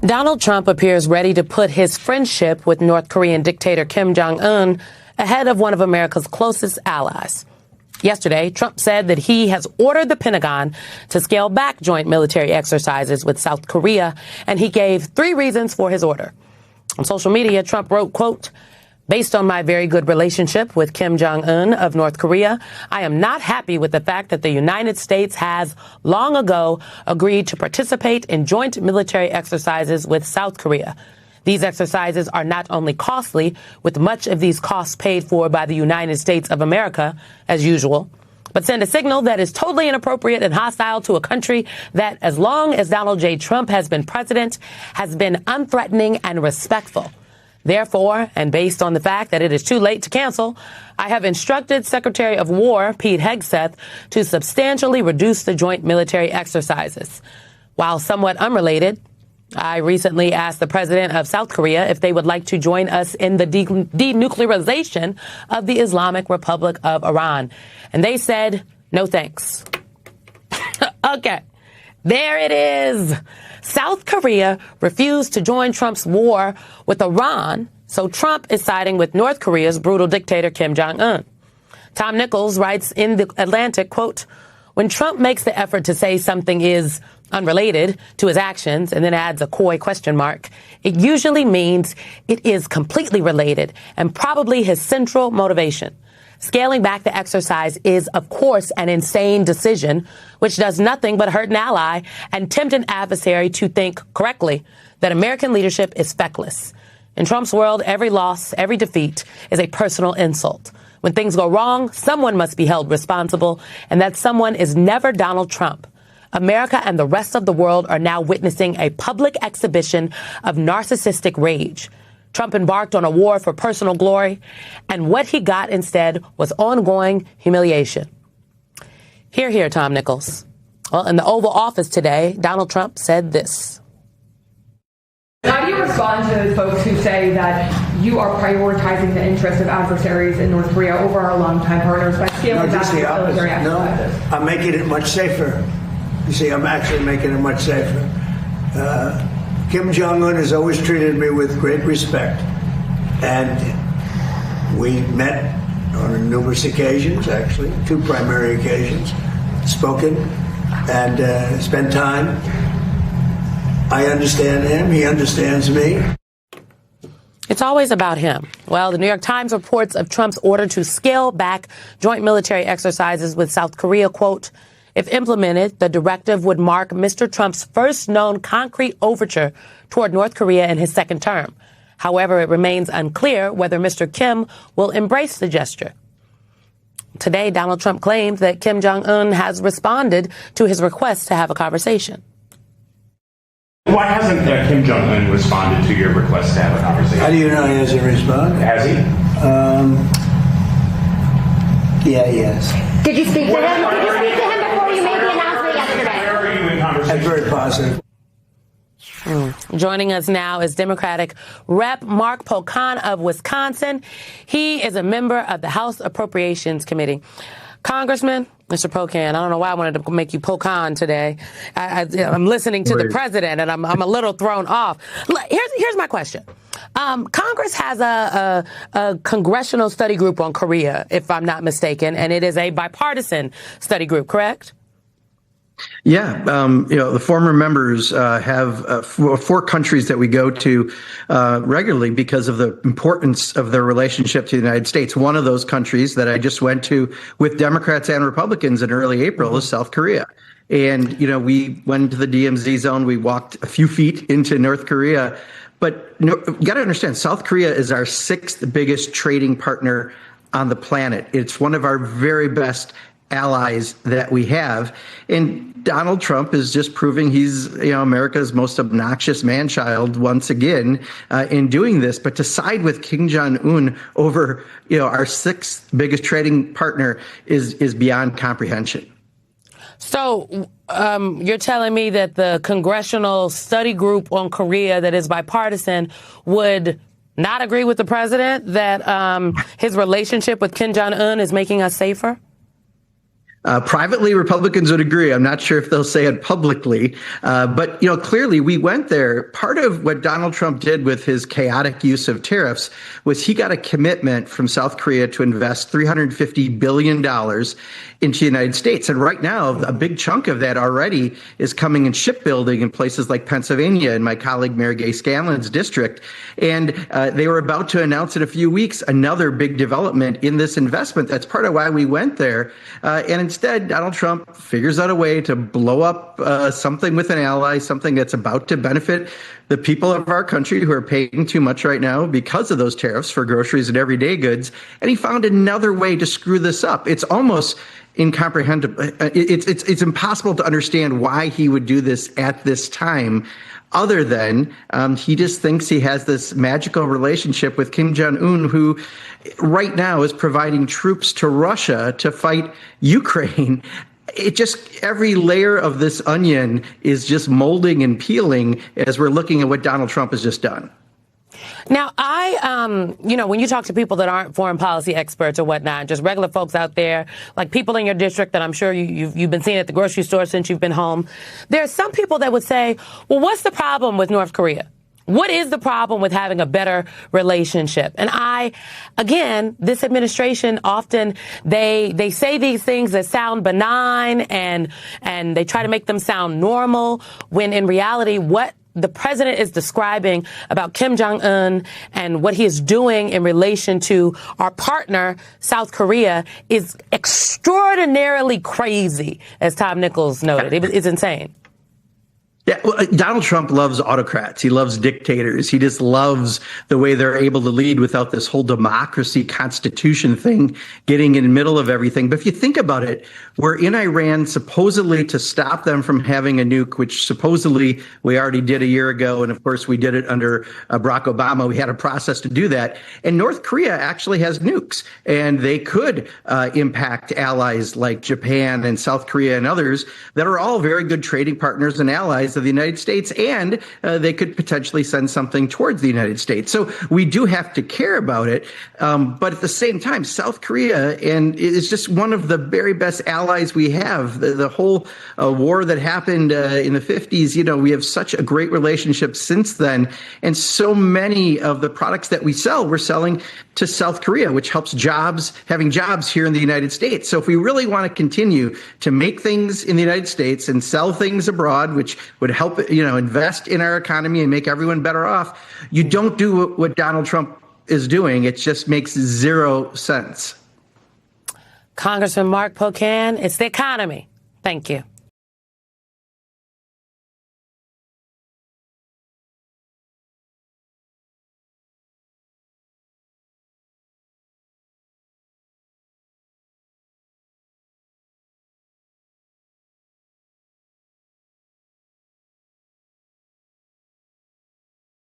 Donald Trump appears ready to put his friendship with North Korean dictator Kim Jong-un ahead of one of America's closest allies. Yesterday, Trump said that he has ordered the Pentagon to scale back joint military exercises with South Korea, and he gave 3 reasons for his order. On social media, Trump wrote, quote, "Based on my very good relationship with Kim Jong-un of North Korea, I am not happy with the fact that the United States has long ago agreed to participate in joint military exercises with South Korea. These exercises are not only costly, with much of these costs paid for by the United States of America, as usual, but send a signal that is totally inappropriate and hostile to a country that, as long as Donald J. Trump has been president, has been unthreatening and respectful. Therefore, and based on the fact that it is too late to cancel, I have instructed Secretary of War Pete Hegseth to substantially reduce the joint military exercises." While somewhat unrelated, I recently asked the president of South Korea if they would like to join us in the denuclearization of the Islamic Republic of Iran. And they said, no thanks. Okay, there it is. South Korea refused to join Trump's war with Iran, so Trump is siding with North Korea's brutal dictator Kim Jong-un. Tom Nichols writes in The Atlantic, quote, "When Trump makes the effort to say something is unrelated to his actions and then adds a coy question mark, it usually means it is completely related and probably his central motivation. Scaling back the exercise is, of course, an insane decision, which does nothing but hurt an ally and tempt an adversary to think correctly that American leadership is feckless. In Trump's world, every loss, every defeat is a personal insult. When things go wrong, someone must be held responsible, and that someone is never Donald Trump. America and the rest of the world are now witnessing a public exhibition of narcissistic rage. Trump embarked on a war for personal glory, and what he got instead was ongoing humiliation." Hear, hear, Tom Nichols. Well, in the Oval Office today, Donald Trump said this. How do you respond to folks who say that you are prioritizing the interests of adversaries in North Korea over our longtime partners by scaling back the military exercises? No, I'm making it much safer. You see, I'm actually making it much safer. Kim Jong-un has always treated me with great respect. And we met on numerous occasions, actually, 2 primary occasions, spoken and spent time. I understand him. He understands me. It's always about him. Well, the New York Times reports of Trump's order to scale back joint military exercises with South Korea, quote, "If implemented, the directive would mark Mr. Trump's first known concrete overture toward North Korea in his second term. However, it remains unclear whether Mr. Kim will embrace the gesture." Today, Donald Trump claims that Kim Jong-un has responded to his request to have a conversation. Why hasn't Kim Jong-un responded to your request to have a conversation? How do you know he hasn't responded? Has he? Yeah, he has. Did you speak to him? Did you speak to him before you made the announcement yesterday? Where are you in conversation? I'm very positive. Joining us now is Democratic Rep. Mark Pocan of Wisconsin. He is a member of the House Appropriations Committee. Congressman, Mr. Pocan, I don't know why I wanted to make you Pocan today. I'm listening to the president, and I'm a little thrown off. Here's my question. Congress has a congressional study group on Korea, if I'm not mistaken, and it is a bipartisan study group, correct? Yeah, the former members have 4 countries that we go to regularly because of the importance of their relationship to the United States. One of those countries that I just went to with Democrats and Republicans in early April is South Korea. And, we went to the DMZ zone. We walked a few feet into North Korea. But you got to understand, South Korea is our 6th biggest trading partner on the planet. It's one of our very best allies that we have. And Donald Trump is just proving he's, America's most obnoxious man-child once again in doing this. But to side with Kim Jong-un over, our 6th biggest trading partner is beyond comprehension. So you're telling me that the congressional study group on Korea that is bipartisan would not agree with the president that his relationship with Kim Jong-un is making us safer? Privately, Republicans would agree. I'm not sure if they'll say it publicly. But, clearly we went there. Part of what Donald Trump did with his chaotic use of tariffs was he got a commitment from South Korea to invest $350 billion into the United States. And right now, a big chunk of that already is coming in shipbuilding in places like Pennsylvania in my colleague Mary Gay Scanlon's district. And they were about to announce in a few weeks another big development in this investment. That's part of why we went there. And instead, Donald Trump figures out a way to blow up something with an ally, something that's about to benefit the people of our country who are paying too much right now because of those tariffs for groceries and everyday goods. And he found another way to screw this up. It's almost incomprehensible. It's impossible to understand why he would do this at this time, other than he just thinks he has this magical relationship with Kim Jong-un, who right now is providing troops to Russia to fight Ukraine. It just, every layer of this onion is just molding and peeling as we're looking at what Donald Trump has just done. Now, when you talk to people that aren't foreign policy experts or whatnot, just regular folks out there, like people in your district that I'm sure you've been seeing at the grocery store since you've been home, there are some people that would say, well, what's the problem with North Korea? What is the problem with having a better relationship? And again, this administration often, they say these things that sound benign and they try to make them sound normal, when in reality, what the president is describing about Kim Jong-un and what he is doing in relation to our partner, South Korea, is extraordinarily crazy, as Tom Nichols noted. It's insane. Yeah, well, Donald Trump loves autocrats. He loves dictators. He just loves the way they're able to lead without this whole democracy constitution thing getting in the middle of everything. But if you think about it, we're in Iran supposedly to stop them from having a nuke, which supposedly we already did a year ago. And of course, we did it under Barack Obama. We had a process to do that. And North Korea actually has nukes, and they could impact allies like Japan and South Korea and others that are all very good trading partners and allies of the United States, and they could potentially send something towards the United States. So we do have to care about it. But at the same time, South Korea is just one of the very best allies we have. The whole war that happened in the 50s, we have such a great relationship since then. And so many of the products that we sell, we're selling to South Korea, which helps having jobs here in the United States. So if we really want to continue to make things in the United States and sell things abroad, which would help, invest in our economy and make everyone better off, you don't do what Donald Trump is doing. It just makes zero sense. Congressman Mark Pocan, it's the economy. Thank you.